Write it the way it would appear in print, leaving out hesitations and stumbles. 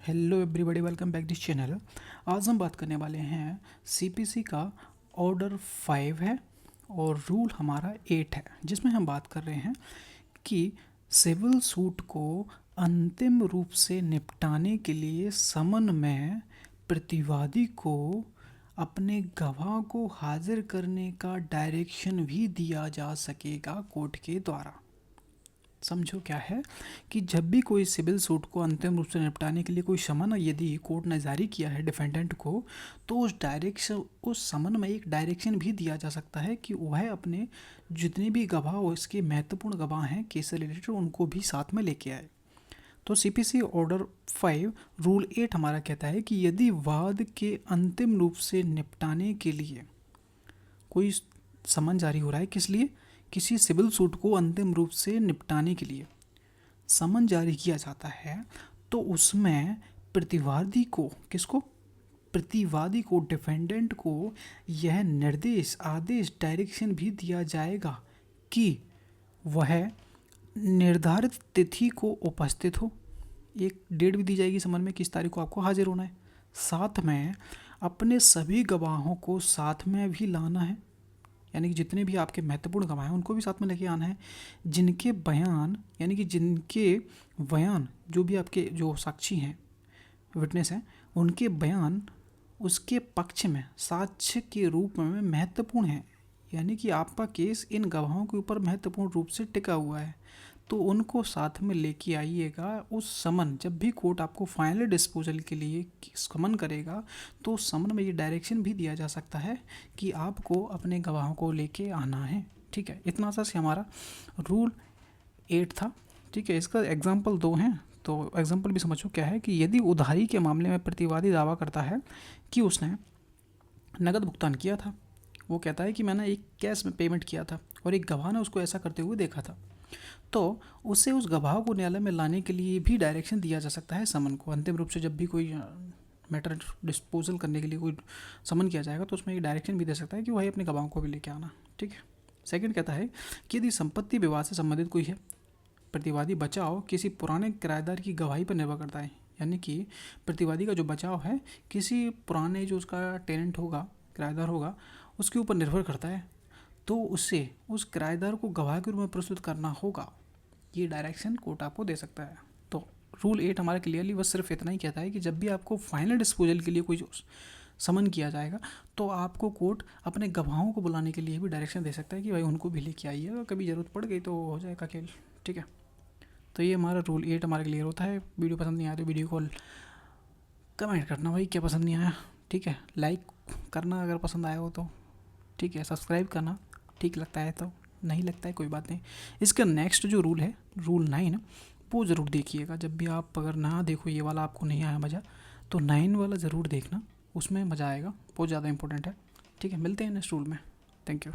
Hello everybody, welcome back this channel. आज हम बात करने वाले हैं सीपीसी का ऑर्डर 5 है और रूल हमारा 8 है, जिसमें हम बात कर रहे हैं कि सिविल सूट को अंतिम रूप से निपटाने के लिए समन में प्रतिवादी को अपने गवाह को हाजिर करने का डायरेक्शन भी दिया जा सकेगा कोर्ट के द्वारा। समझो क्या है कि जब भी कोई सिविल सूट को अंतिम रूप से निपटाने के लिए कोई समन यदि कोर्ट ने जारी किया है डिफेंडेंट को, तो उस समन में एक डायरेक्शन भी दिया जा सकता है कि वह अपने जितने भी गवाह और इसके महत्वपूर्ण गवाह हैं केस से रिलेटेड उनको भी साथ में लेके आए। तो सीपीसी ऑर्डर 5 रूल 8 हमारा कहता है कि यदि वाद के अंतिम रूप से निपटाने के लिए कोई समन जारी हो रहा है, किस लिए, किसी सिविल सूट को अंतिम रूप से निपटाने के लिए समन जारी किया जाता है, तो उसमें प्रतिवादी को, किसको, प्रतिवादी को, डिफेंडेंट को यह निर्देश, आदेश, डायरेक्शन भी दिया जाएगा कि वह निर्धारित तिथि को उपस्थित हो। एक डेट भी दी जाएगी समन में, किस तारीख को आपको हाजिर होना है। साथ में अपने सभी गवाहों को साथ में भी लाना है, यानी कि जितने भी आपके महत्वपूर्ण गवाह हैं उनको भी साथ में लेके आना है, जिनके बयान, यानी कि जिनके बयान, जो भी आपके जो साक्षी हैं, विटनेस हैं, उनके बयान उसके पक्ष में साक्ष्य के रूप में महत्वपूर्ण है, यानी कि आपका केस इन गवाहों के ऊपर महत्वपूर्ण रूप से टिका हुआ है, तो उनको साथ में लेके आइएगा। उस समन, जब भी कोर्ट आपको फाइनल डिस्पोजल के लिए समन करेगा, तो समन में ये डायरेक्शन भी दिया जा सकता है कि आपको अपने गवाहों को लेके आना है। ठीक है, इतना सा से हमारा रूल 8 था। ठीक है, इसका एग्जाम्पल 2 हैं, तो एग्जाम्पल भी समझो क्या है कि यदि उधारी के मामले में प्रतिवादी दावा करता है कि उसने नकद भुगतान किया था, वो कहता है कि मैंने एक कैश में पेमेंट किया था और एक गवाह ने उसको ऐसा करते हुए देखा था, तो उसे उस गवाह को न्यायालय में लाने के लिए भी डायरेक्शन दिया जा सकता है समन को। अंतिम रूप से जब भी कोई मैटर डिस्पोजल करने के लिए कोई समन किया जाएगा, तो उसमें एक डायरेक्शन भी दे सकता है कि वही अपने गवाहों को भी लेके आना। ठीक है। सेकंड कहता है कि यदि संपत्ति विवाद से संबंधित कोई है, प्रतिवादी बचाव किसी पुराने किराएदार की गवाही पर निर्भर करता है, यानी कि प्रतिवादी का जो बचाव है किसी पुराने जो उसका टेनेंट होगा, किराएदार होगा, उसके ऊपर निर्भर करता है, तो उसे उस किराएदार को गवाह के रूप में प्रस्तुत करना होगा। ये डायरेक्शन कोर्ट आपको दे सकता है। तो रूल 8 हमारा क्लियरली बस सिर्फ इतना ही कहता है कि जब भी आपको फाइनल डिस्पोजल के लिए कोई समन किया जाएगा, तो आपको कोर्ट अपने गवाहों को बुलाने के लिए भी डायरेक्शन दे सकता है कि भाई उनको भी लेके आइए, और कभी ज़रूरत पड़ गई तो हो जाएगा खेल। ठीक है, तो ये हमारा रूल 8 हमारा क्लियर होता है। वीडियो पसंद नहीं आया तो वीडियो को कमेंट करना भाई क्या पसंद नहीं आया। ठीक है, लाइक करना अगर पसंद आया हो तो। ठीक है, सब्सक्राइब करना ठीक लगता है तो, नहीं लगता है कोई बात नहीं। इसका नेक्स्ट जो रूल है, रूल 9, वो ज़रूर देखिएगा। जब भी आप अगर ना देखो, ये वाला आपको नहीं आया मज़ा, तो 9 वाला ज़रूर देखना, उसमें मज़ा आएगा, बहुत ज़्यादा इंपॉर्टेंट है। ठीक है, मिलते हैं नेक्स्ट रूल में। Thank you.